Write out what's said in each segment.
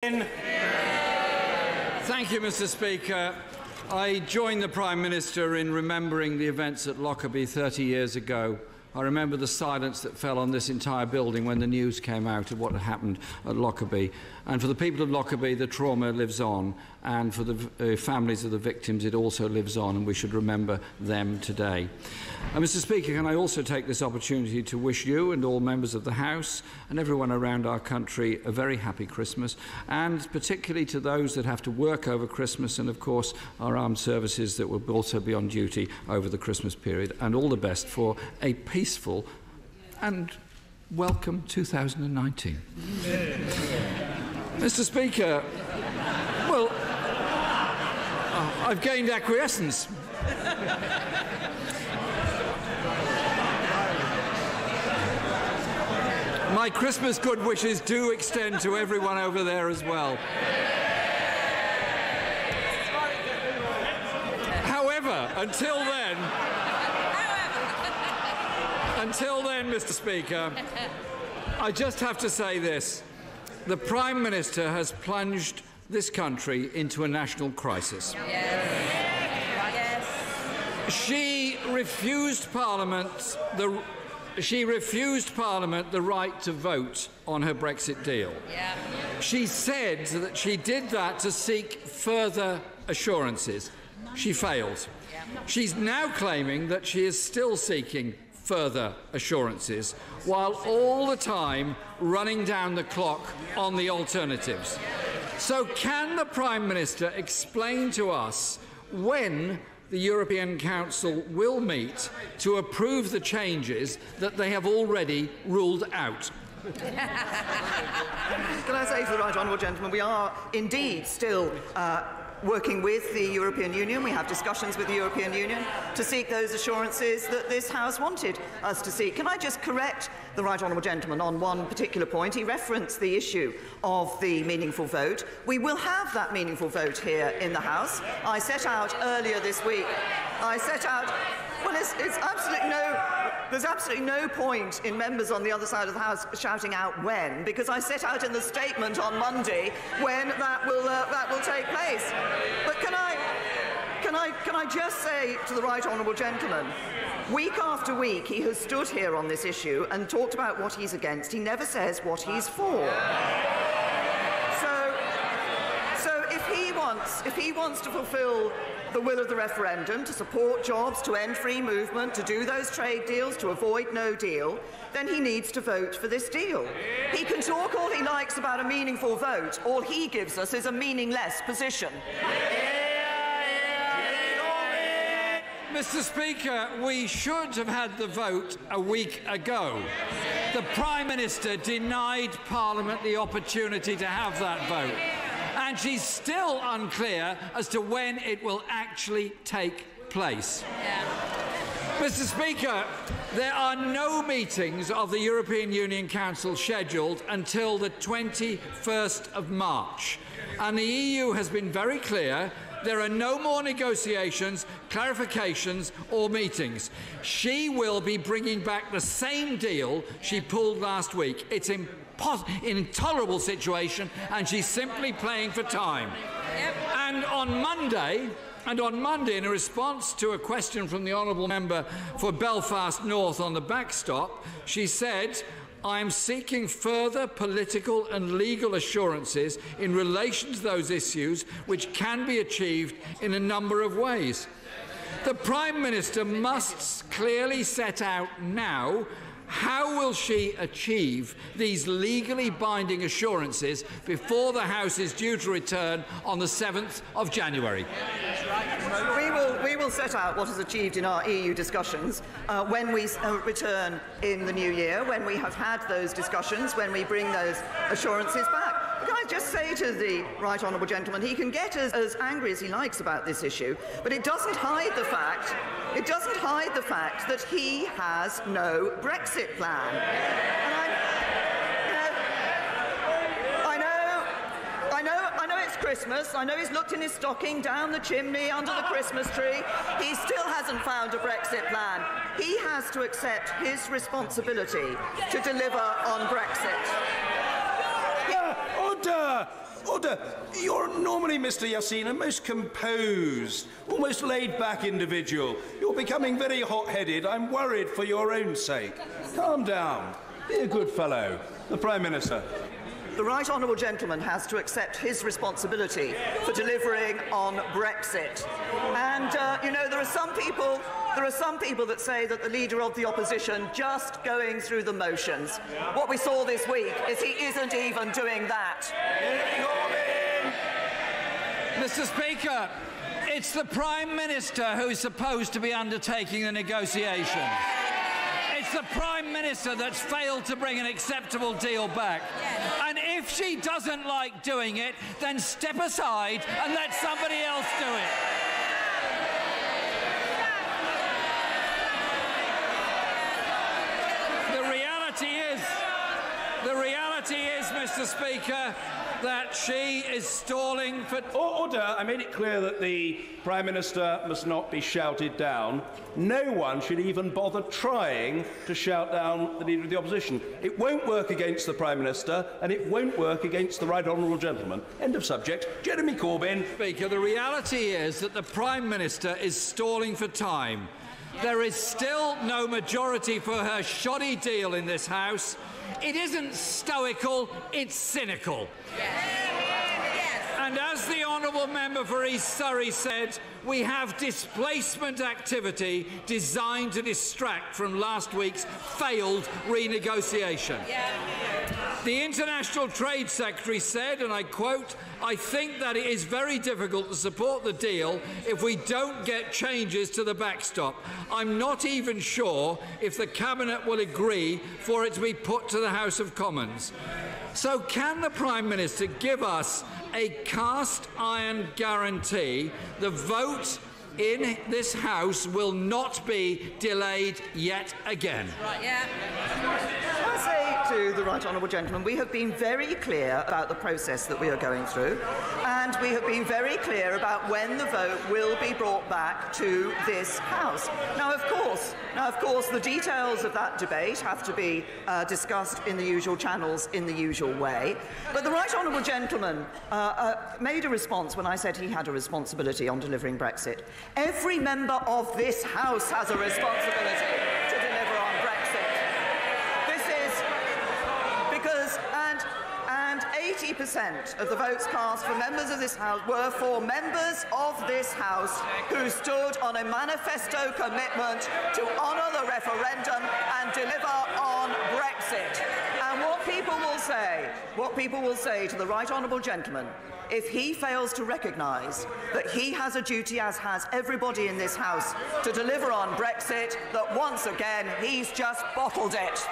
Thank you, Mr. Speaker. I join the Prime Minister in remembering the events at Lockerbie 30 years ago. I remember the silence that fell on this entire building when the news came out of what had happened at Lockerbie. And for the people of Lockerbie, the trauma lives on. And for the families of the victims, it also lives on, and we should remember them today. Mr. Speaker, can I also take this opportunity to wish you and all members of the House and everyone around our country a very happy Christmas, and particularly to those that have to work over Christmas, and of course our armed services that will also be on duty over the Christmas period, and all the best for a peaceful and welcome 2019. Mr. Speaker, well, I've gained acquiescence. My Christmas good wishes do extend to everyone over there as well. However, until then, Mr. Speaker, I just have to say this. The Prime Minister has plunged this country into a national crisis. Yes. She refused Parliament the right to vote on her Brexit deal. Yeah. She said that she did that to seek further assurances. She failed. Yeah. She's now claiming that she is still seeking further assurances, while all the time running down the clock on the alternatives. So can the Prime Minister explain to us when the European Council will meet to approve the changes that they have already ruled out? Can I say to the right honourable gentleman, we are indeed still working with the European Union. We have discussions with the European Union to seek those assurances that this House wanted us to seek. Can I just correct the right honourable gentleman on one particular point? He referenced the issue of the meaningful vote. We will have that meaningful vote here in the House. I set out earlier this week, well, there's absolutely no point in members on the other side of the House shouting out when, because I set out in the statement on Monday when that will take place. But can I just say to the right honourable gentleman, week after week he has stood here on this issue and talked about what he's against. He never says what he's for. So if he wants to fulfil the will of the referendum, to support jobs, to end free movement, to do those trade deals, to avoid no deal, then he needs to vote for this deal. He can talk all he likes about a meaningful vote. All he gives us is a meaningless position. Mr. Speaker, we should have had the vote a week ago. The Prime Minister denied Parliament the opportunity to have that vote. And she's still unclear as to when it will actually take place. Yeah. Mr. Speaker, there are no meetings of the European Union Council scheduled until the 21st of March. And the EU has been very clear. There are no more negotiations, clarifications or meetings. She will be bringing back the same deal she pulled last week. It's an intolerable situation, and she's simply playing for time. Yep. And on Monday, in a response to a question from the honourable member for Belfast North on the backstop, she said, "I'm seeking further political and legal assurances in relation to those issues which can be achieved in a number of ways." The Prime Minister must clearly set out now how will she achieve these legally binding assurances before the House is due to return on the 7th of January. We will set out what is achieved in our EU discussions when we return in the new year, when we have had those discussions, when we bring those assurances back. Can I just say to the right honourable gentleman, he can get as angry as he likes about this issue, but it doesn't hide the fact that he has no Brexit plan. And I know it's Christmas. I know he's looked in his stocking, down the chimney, under the Christmas tree. He still hasn't found a Brexit plan. He has to accept his responsibility to deliver on Brexit. Order! Order. You're normally, Mr. Yassin, a most composed, almost laid-back individual. You're becoming very hot-headed. I'm worried for your own sake. Calm down. Be a good fellow. The Prime Minister. The right honourable gentleman has to accept his responsibility for delivering on Brexit. And, you know, there are some people that say that the Leader of the Opposition just going through the motions. What we saw this week is he isn't even doing that. Mr. Speaker, it's the Prime Minister who's supposed to be undertaking the negotiations. It's the Prime Minister that's failed to bring an acceptable deal back. And if she doesn't like doing it, then step aside and let somebody else do it. The reality is, Mr. Speaker, that she is stalling for... Order. I made it clear that the Prime Minister must not be shouted down. No one should even bother trying to shout down the Leader of the Opposition. It won't work against the Prime Minister, and it won't work against the Right Honourable Gentleman. End of subject. Jeremy Corbyn. Speaker, the reality is that the Prime Minister is stalling for time. There is still no majority for her shoddy deal in this House. It isn't stoical, it's cynical. And as the Honourable Member for East Surrey said, we have displacement activity designed to distract from last week's failed renegotiation. The International Trade Secretary said, and I quote, "I think that it is very difficult to support the deal if we don't get changes to the backstop. I'm not even sure if the Cabinet will agree for it to be put to the House of Commons." So can the Prime Minister give us a cast-iron guarantee the vote in this House will not be delayed yet again? I say to the right honourable gentleman, we have been very clear about the process that we are going through, and we have been very clear about when the vote will be brought back to this House. Now, of course, the details of that debate have to be discussed in the usual channels in the usual way. But the right honourable gentleman made a response when I said he had a responsibility on delivering Brexit. Every member of this House has a responsibility to deliver on Brexit. This is because, and 80% of the votes cast for members of this House were for members of this House who stood on a manifesto commitment to honour the referendum and deliver on Brexit. And what people will say to the right honourable gentleman, if he fails to recognise that he has a duty, as has everybody in this House, to deliver on Brexit, that once again he's just bottled it.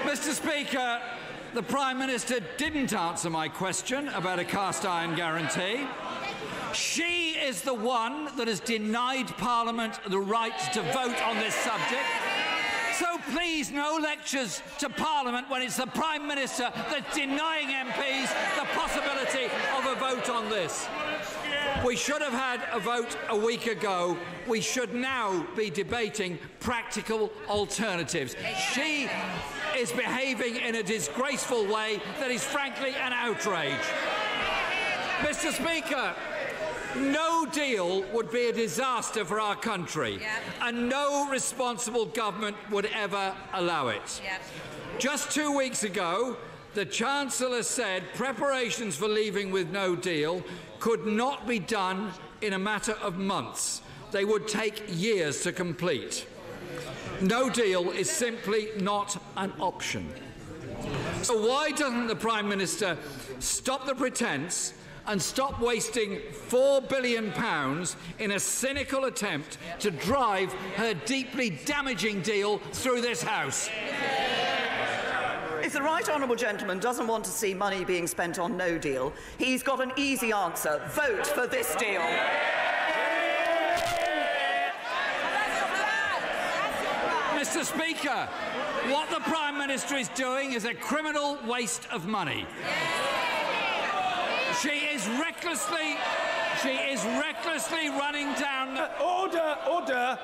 Mr. Speaker, the Prime Minister didn't answer my question about a cast-iron guarantee. She is the one that has denied Parliament the right to vote on this subject. So please, no lectures to Parliament when it's the Prime Minister that's denying MPs the possibility of a vote on this. We should have had a vote a week ago. We should now be debating practical alternatives. She is behaving in a disgraceful way that is frankly an outrage. Mr. Speaker, no deal would be a disaster for our country, and no responsible government would ever allow it. Just 2 weeks ago, the Chancellor said preparations for leaving with no deal could not be done in a matter of months. They would take years to complete. No deal is simply not an option. So why doesn't the Prime Minister stop the pretence and stop wasting £4 billion in a cynical attempt to drive her deeply damaging deal through this House? If the right honourable gentleman doesn't want to see money being spent on no deal, he's got an easy answer. Vote for this deal. Mr. Speaker, what the Prime Minister is doing is a criminal waste of money. She is recklessly running down... Order!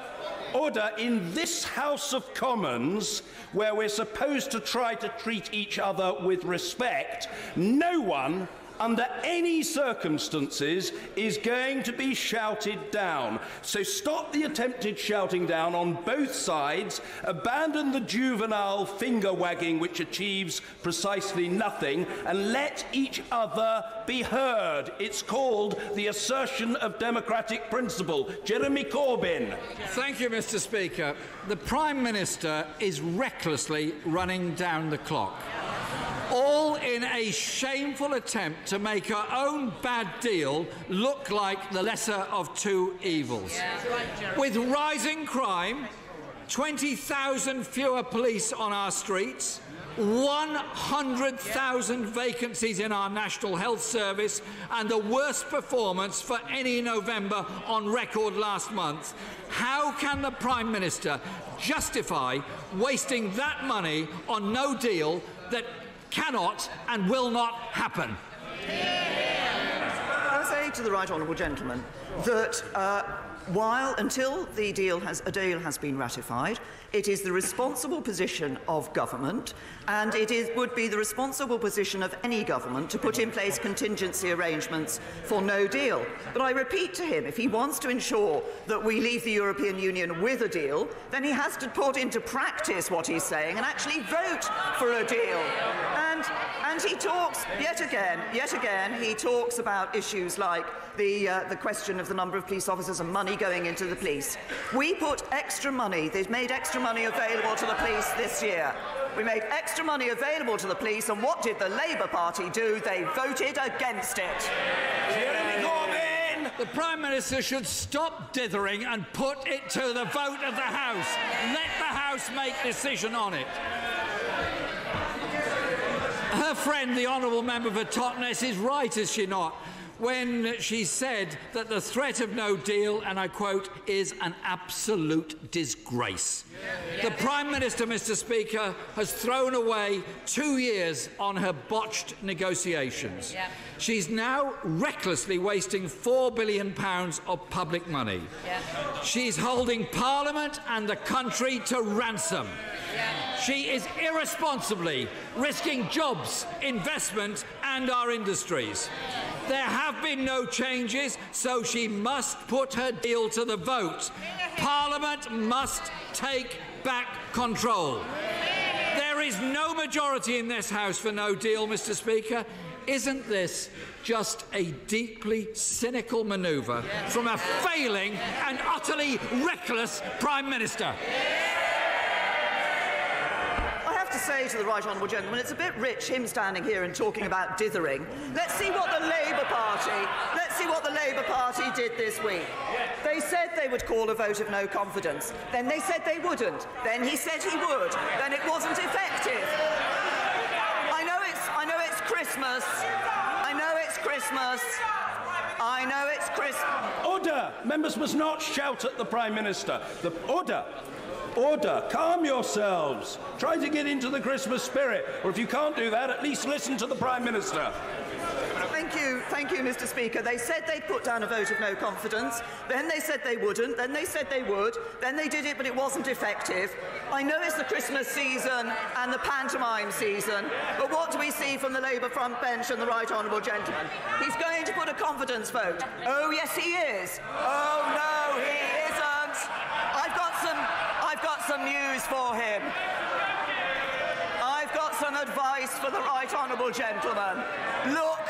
Order. In this House of Commons, where we're supposed to try to treat each other with respect, no one under any circumstances is going to be shouted down. So stop the attempted shouting down on both sides, abandon the juvenile finger-wagging which achieves precisely nothing, and let each other be heard. It's called the assertion of democratic principle. Jeremy Corbyn. Thank you, Mr. Speaker. The Prime Minister is recklessly running down the clock, all in a shameful attempt to make her own bad deal look like the lesser of two evils. With rising crime, 20,000 fewer police on our streets, 100,000 vacancies in our National Health Service, and the worst performance for any November on record last month, how can the Prime Minister justify wasting that money on no deal that cannot and will not happen? I say to the right honourable gentleman that until a deal has been ratified, it is the responsible position of government, and would be the responsible position of any government to put in place contingency arrangements for no deal. But I repeat to him, if he wants to ensure that we leave the European Union with a deal, then he has to put into practice what he's saying and actually vote for a deal. And he talks, yet again, he talks about issues like the question of the number of police officers and money going into the police. We put extra money, they've made extra money available to the police this year. We made extra money available to the police, and what did the Labour Party do? They voted against it. Jeremy Corbyn. The Prime Minister should stop dithering and put it to the vote of the House. Let the House make decision on it. Her friend, the Honourable Member for Totnes, is right, is she not, when she said that the threat of no deal, and I quote, is an absolute disgrace. The Prime Minister, Mr. Speaker, has thrown away 2 years on her botched negotiations. She's now recklessly wasting £4 billion of public money. She's holding Parliament and the country to ransom. She is irresponsibly risking jobs, investment and our industries. There have been no changes, so she must put her deal to the vote. Parliament must take back control. There is no majority in this House for no deal, Mr. Speaker. Isn't this just a deeply cynical manoeuvre from a failing and utterly reckless Prime Minister? To say to the right honourable gentleman, it's a bit rich him standing here and talking about dithering. Let's see what the Labour Party did this week. They said they would call a vote of no confidence. Then they said they wouldn't. Then he said he would. Then it wasn't effective. I know it's Christmas. I know it's Christmas. Order! Members must not shout at the Prime Minister. Order! Calm yourselves. Try to get into the Christmas spirit. Or if you can't do that, at least listen to the Prime Minister. Thank you, Mr. Speaker. They said they'd put down a vote of no confidence. Then they said they wouldn't. Then they said they would. Then they did it, but it wasn't effective. I know it's the Christmas season and the pantomime season, but what do we see from the Labour front bench and the right honourable gentleman? He's going to put a confidence vote. Oh, yes, he is. Oh, no, he isn't. I've got some news for him. I've got some advice for the right honourable gentleman. Look